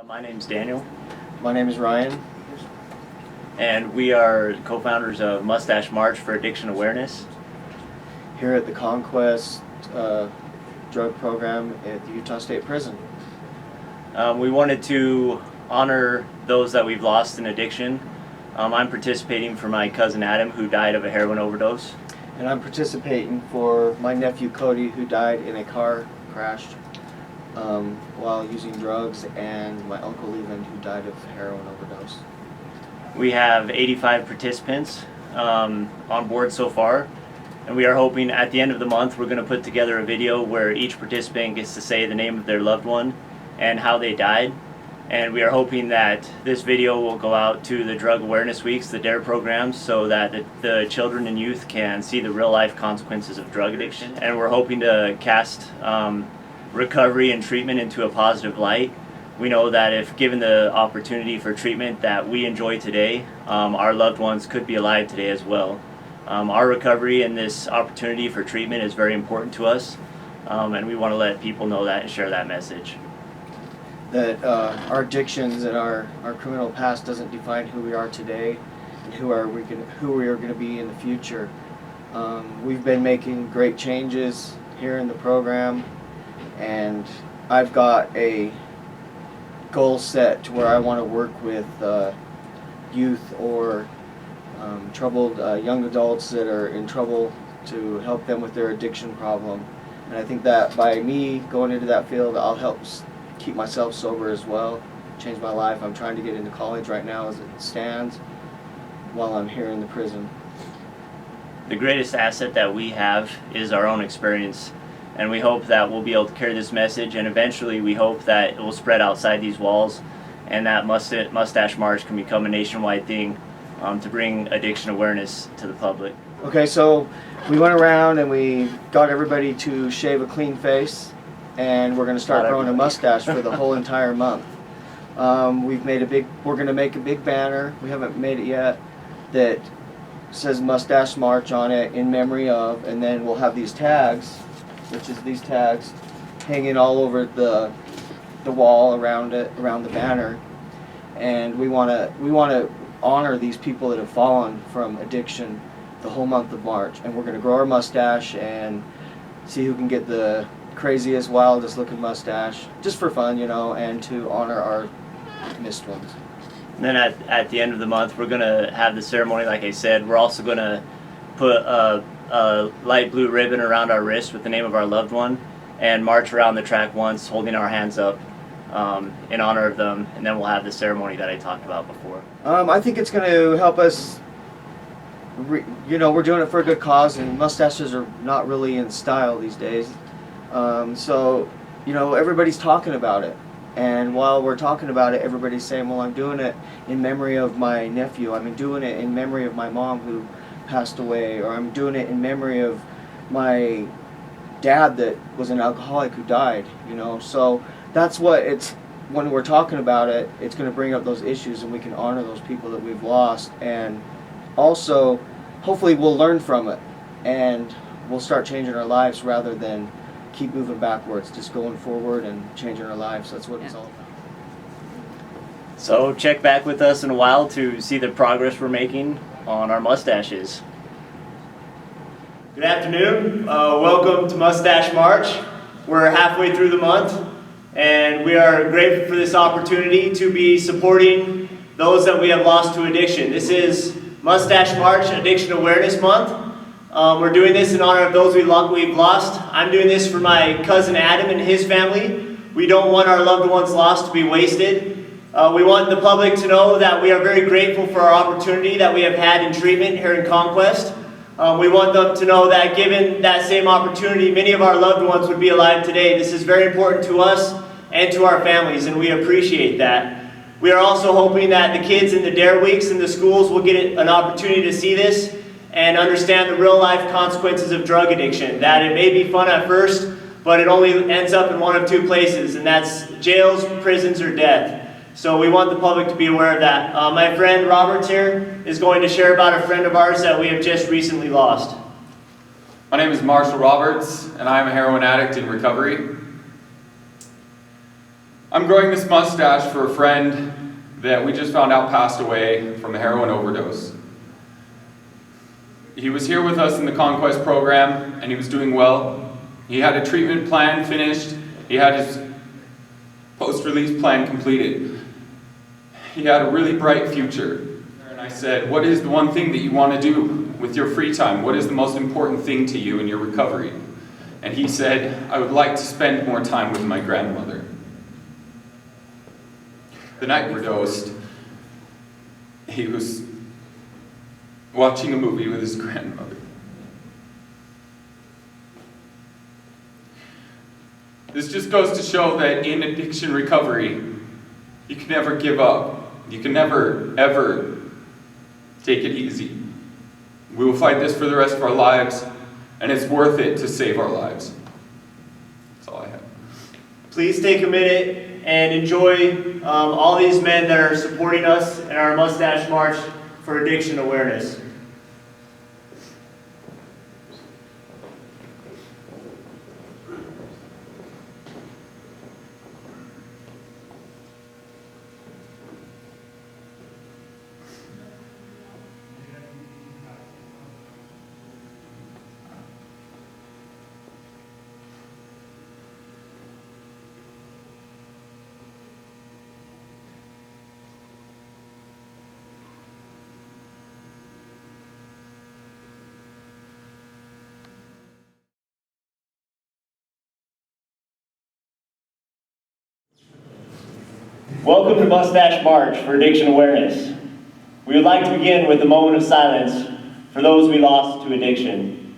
My name's Daniel, My name is Ryan. and we are co-founders of Mustache March for Addiction Awareness. Here at the Conquest drug program at the Utah State Prison. We wanted to honor those that we've lost in addiction. I'm participating for my cousin Adam, who died of a heroin overdose. And I'm participating for my nephew Cody, who died in a car crash while using drugs, and my uncle Leland, who died of heroin overdose. We have 85 participants on board so far, and we are hoping at the end of the month we're going to put together a video where each participant gets to say the name of their loved one and how they died. And we are hoping that this video will go out to the Drug Awareness Weeks, the DARE programs, so that the children and youth can see the real life consequences of drug addiction. And we're hoping to cast recovery and treatment into a positive light. We know that if given the opportunity for treatment that we enjoy today, our loved ones could be alive today as well. Our recovery and this opportunity for treatment is very important to us, and we want to let people know that and share that message. That our addictions and our criminal past doesn't define who we are today and who we are going to be in the future. We've been making great changes here in the program, and I've got a goal set to where I want to work with youth or troubled young adults that are in trouble to help them with their addiction problem. And I think that by me going into that field, I'll help keep myself sober as well, change my life. I'm trying to get into college right now as it stands while I'm here in the prison. The greatest asset that we have is our own experience, and we hope that we'll be able to carry this message, and eventually we hope that it will spread outside these walls and that Mustache March can become a nationwide thing to bring addiction awareness to the public. Okay, so we went around and we got everybody to shave a clean face, and we're going to start growing a mustache for the whole entire month. We're going to make a big banner, we haven't made it yet, that says Mustache March on it in memory of, and then we'll have these tags, which is these tags, hanging all over the wall around the banner. And we want to honor these people that have fallen from addiction the whole month of March. And we're going to grow our mustache and see who can get the craziest, wildest looking mustache, just for fun, and to honor our missed ones. And then at the end of the month, we're going to have the ceremony, like I said. We're also going to put a light blue ribbon around our wrist with the name of our loved one and march around the track once, holding our hands up in honor of them, and then we'll have the ceremony that I talked about before. I think it's going to help us. We're doing it for a good cause, and mustaches are not really in style these days. So everybody's talking about it. And while we're talking about it, everybody's saying, well, I'm doing it in memory of my nephew. I'm doing it in memory of my mom who passed away, or I'm doing it in memory of my dad that was an alcoholic who died, So that's what when we're talking about it, it's going to bring up those issues, and we can honor those people that we've lost. And also, hopefully we'll learn from it, and we'll start changing our lives rather than keep moving backwards, just going forward and changing our lives. That's what it's all about. So check back with us in a while to see the progress we're making on our mustaches. Good afternoon. Welcome to Mustache March. We're halfway through the month, and we are grateful for this opportunity to be supporting those that we have lost to addiction. This is Mustache March Addiction Awareness Month. We're doing this in honor of those we've lost. I'm doing this for my cousin Adam and his family. We don't want our loved ones lost to be wasted. We want the public to know that we are very grateful for our opportunity that we have had in treatment here in Conquest. We want them to know that given that same opportunity, many of our loved ones would be alive today. This is very important to us and to our families, and we appreciate that. We are also hoping that the kids in the DARE Weeks in the schools will get an opportunity to see this and understand the real life consequences of drug addiction. That it may be fun at first, but it only ends up in one of two places, and that's jails, prisons, or death. So we want the public to be aware of that. My friend Roberts here is going to share about a friend of ours that we have just recently lost. My name is Marshall Roberts, and I am a heroin addict in recovery. I'm growing this mustache for a friend that we just found out passed away from a heroin overdose. He was here with us in the Conquest program, and he was doing well. He had a treatment plan finished. He had his post-release plan completed. He had a really bright future. And I said, what is the one thing that you want to do with your free time? What is the most important thing to you in your recovery? And he said, I would like to spend more time with my grandmother. The night we overdosed, he was watching a movie with his grandmother. This just goes to show that in addiction recovery, you can never give up. You can never, ever take it easy. We will fight this for the rest of our lives, and it's worth it to save our lives. That's all I have. Please take a minute and enjoy all these men that are supporting us in our Mustache March for Addiction Awareness. Welcome to Mustache March for Addiction Awareness. We would like to begin with a moment of silence for those we lost to addiction.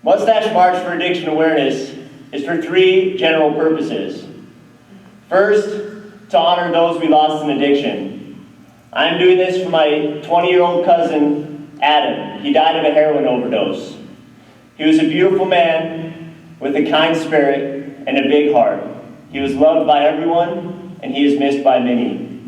Mustache March for Addiction Awareness is for three general purposes. First, to honor those we lost in addiction. I'm doing this for my 20-year-old cousin, Adam. He died of a heroin overdose. He was a beautiful man with a kind spirit and a big heart. He was loved by everyone, and he is missed by many.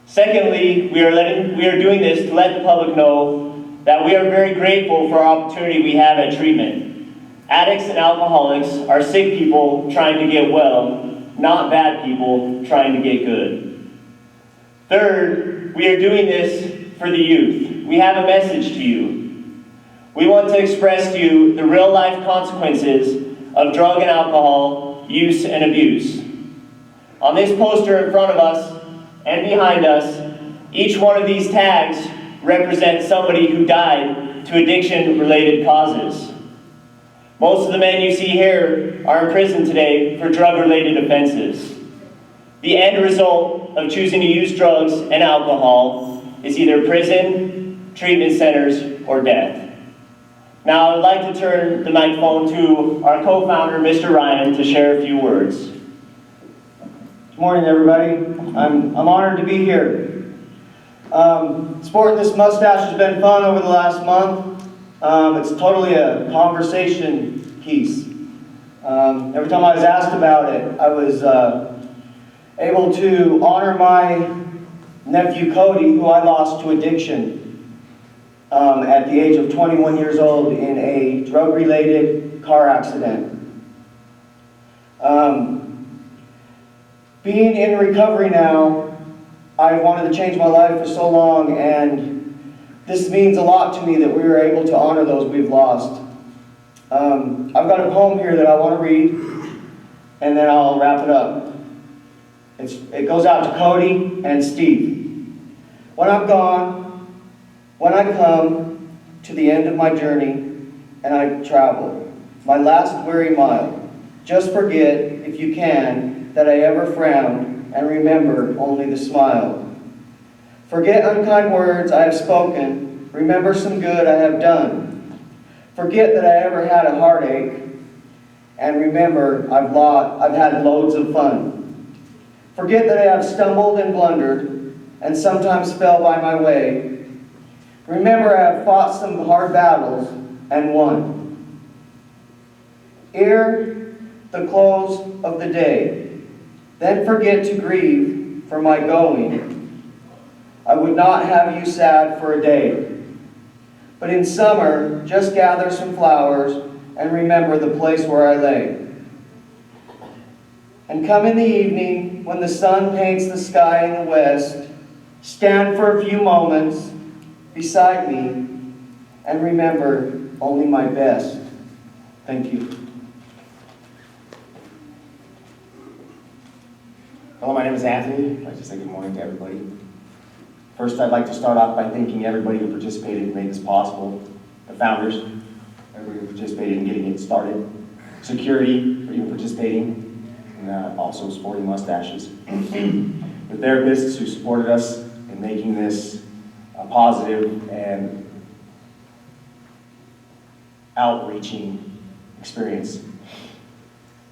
Secondly, we are doing this to let the public know that we are very grateful for our opportunity we have at treatment. Addicts and alcoholics are sick people trying to get well, not bad people trying to get good. Third, we are doing this for the youth. We have a message to you. We want to express to you the real-life consequences of drug and alcohol use and abuse. On this poster in front of us and behind us, each one of these tags represents somebody who died to addiction-related causes. Most of the men you see here are in prison today for drug-related offenses. The end result of choosing to use drugs and alcohol is either prison, treatment centers, or death. Now, I would like to turn the microphone to our co-founder, Mr. Ryan, to share a few words. Good morning, everybody. I'm honored to be here. Sporting this mustache has been fun over the last month. It's totally a conversation piece. Every time I was asked about it, I was able to honor my nephew Cody, who I lost to addiction at the age of 21 years old in a drug-related car accident. Being in recovery now, I wanted to change my life for so long, and this means a lot to me that we were able to honor those we've lost. I've got a poem here that I want to read, and then I'll wrap it up. It goes out to Cody and Steve. When I'm gone, when I come to the end of my journey, and I travel, my last weary mile, just forget, if you can, that I ever frowned, and remember only the smile. Forget unkind words I have spoken, remember some good I have done. Forget that I ever had a heartache, and remember I've had loads of fun. Forget that I have stumbled and blundered, and sometimes fell by my way. Remember I have fought some hard battles and won. Ere the close of the day, then forget to grieve for my going. I would not have you sad for a day. But in summer, just gather some flowers and remember the place where I lay. And come in the evening, when the sun paints the sky in the west, stand for a few moments beside me and remember only my best. Thank you. Hello, my name is Anthony. I'd like to say good morning to everybody. First, I'd like to start off by thanking everybody who participated and made this possible. The founders, everybody who participated in getting it started. Security, for even participating, and also Sporting Mustaches. The therapists who supported us in making this a positive and outreaching experience.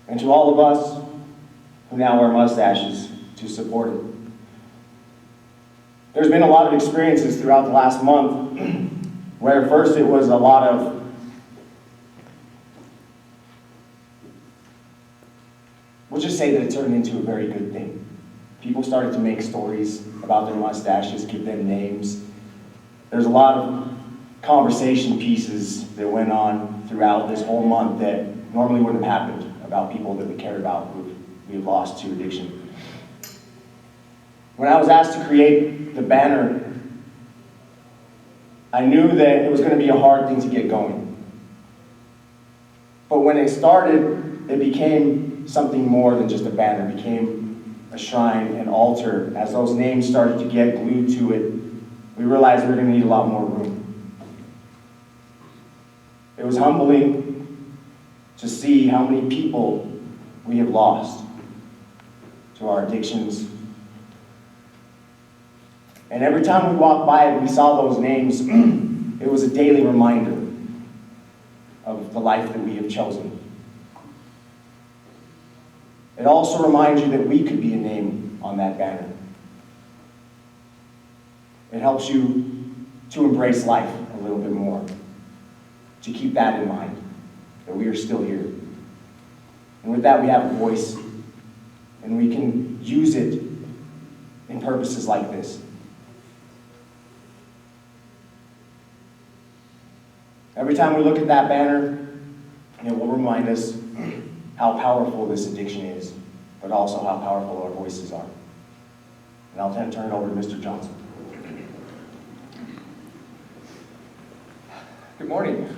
And to all of us who now wear mustaches to support it. There's been a lot of experiences throughout the last month where first it was a lot of we'll just say that it turned into a very good thing. People started to make stories about their mustaches, give them names. There's a lot of conversation pieces that went on throughout this whole month that normally wouldn't have happened about people that we cared about who we have lost to addiction. When I was asked to create the banner, I knew that it was going to be a hard thing to get going. But when it started, it became something more than just a banner. It became a shrine, an altar. As those names started to get glued to it, we realized we were going to need a lot more room. It was humbling to see how many people we have lost to our addictions. And every time we walked by it, we saw those names, it was a daily reminder of the life that we have chosen. It also reminds you that we could be a name on that banner. It helps you to embrace life a little bit more, to keep that in mind, that we are still here. And with that, we have a voice, and we can use it in purposes like this. Every time we look at that banner, it will remind us how powerful this addiction is, but also how powerful our voices are. And I'll turn it over to Mr. Johnson. Good morning.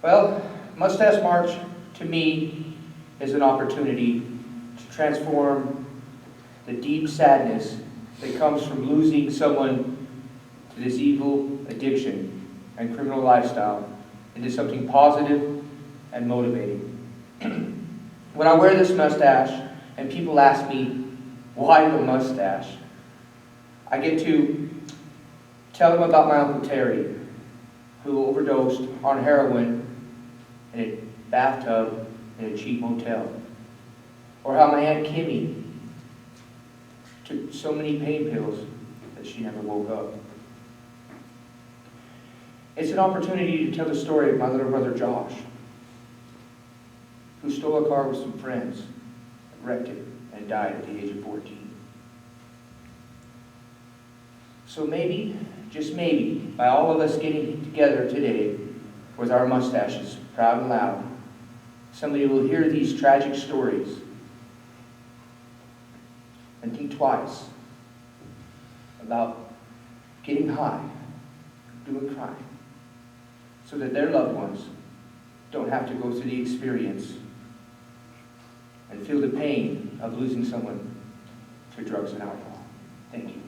Well, Mustache March, to me, is an opportunity to transform the deep sadness that comes from losing someone to this evil addiction and criminal lifestyle into something positive and motivating. When I wear this mustache and people ask me, why the mustache? I get to tell them about my Uncle Terry, who overdosed on heroin in a bathtub in a cheap motel. Or how my Aunt Kimmy took so many pain pills that she never woke up. It's an opportunity to tell the story of my little brother Josh, who stole a car with some friends, wrecked it, and died at the age of 14. So maybe, just maybe, by all of us getting together today with our mustaches proud and loud, somebody will hear these tragic stories and think twice about getting high, doing crime, so that their loved ones don't have to go through the experience and feel the pain of losing someone to drugs and alcohol. Thank you.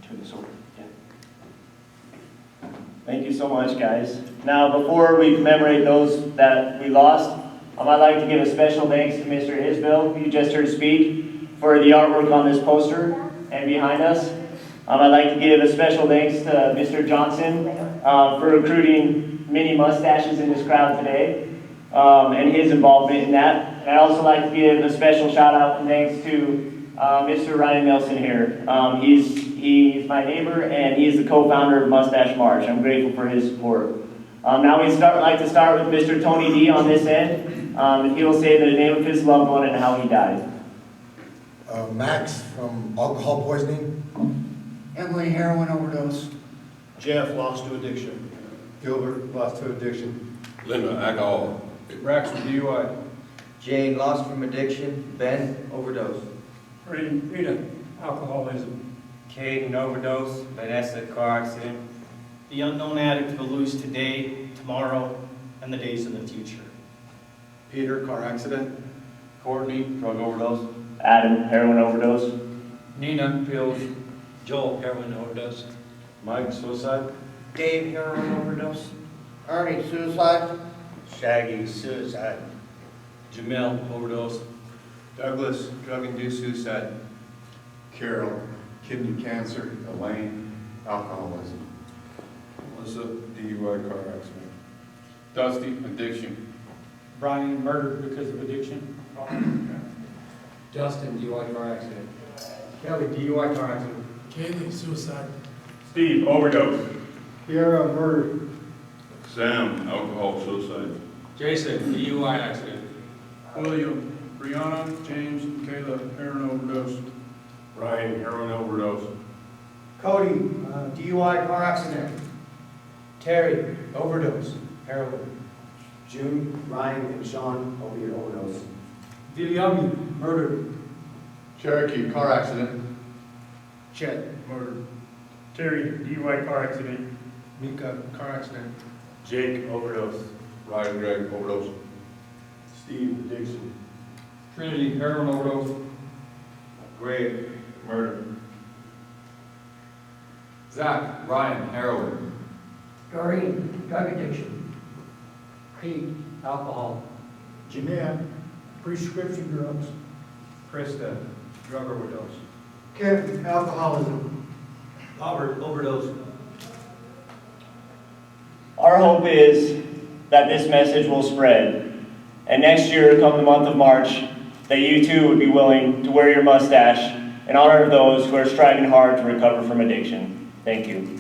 Turn this over. Yeah. Thank you so much, guys. Now, before we commemorate those that we lost, I'd like to give a special thanks to Mr. Isbell, who you just heard speak, for the artwork on this poster and behind us. I'd like to give a special thanks to Mr. Johnson for recruiting many mustaches in this crowd today and his involvement in that. And I'd also like to give a special shout out and thanks to Mr. Ryan Nelson here. He's my neighbor and he is the co-founder of Mustache March. I'm grateful for his support. Now we'd like to start with Mr. Tony D on this end. And he will say the name of his loved one and how he died. Max from alcohol poisoning. Emily, heroin overdose. Jeff lost to addiction. Gilbert lost to addiction. Linda, alcohol. Rax with DUI. Jane, lost from addiction. Ben, overdose. Rita, alcoholism. Caden, overdose. Vanessa, car accident. The unknown addict will lose today, tomorrow, and the days in the future. Peter, car accident. Courtney, drug overdose. Adam, heroin overdose. Nina, pills. Joel, heroin overdose. Mike, suicide. Dave, heroin overdose. Ernie, suicide. Shaggy, suicide. Jamel, overdose. Douglas, drug-induced suicide. Carol, kidney cancer. Elaine, alcoholism. Melissa, DUI car accident. Dusty, addiction. Brian, murdered because of addiction. Justin, DUI car accident. Kelly, DUI car accident. Kaylee, suicide. Steve, overdose. Kiara, murder. Sam, alcohol suicide. Jason, DUI accident. William, Brianna, James, and Kayla, heroin overdose. Ryan, heroin overdose. Cody, DUI car accident. Terry, overdose, heroin. June, Ryan, and Sean, opiate overdose. Viliami, murder. Cherokee, car accident. Chet, murder. Terry, DUI car accident. Mika, car accident. Jake, overdose. Ryan Gregg, overdose. Steve, addiction. Trinity, heroin overdose. Greg, murder. Zach, Ryan, heroin. Doreen, drug addiction. Pete, alcohol. Jeanette, prescription drugs. Krista, drug overdose. Kevin, alcoholism. Robert, overdose. Our hope is that this message will spread, and next year, come the month of March, that you too would be willing to wear your mustache in honor of those who are striving hard to recover from addiction. Thank you.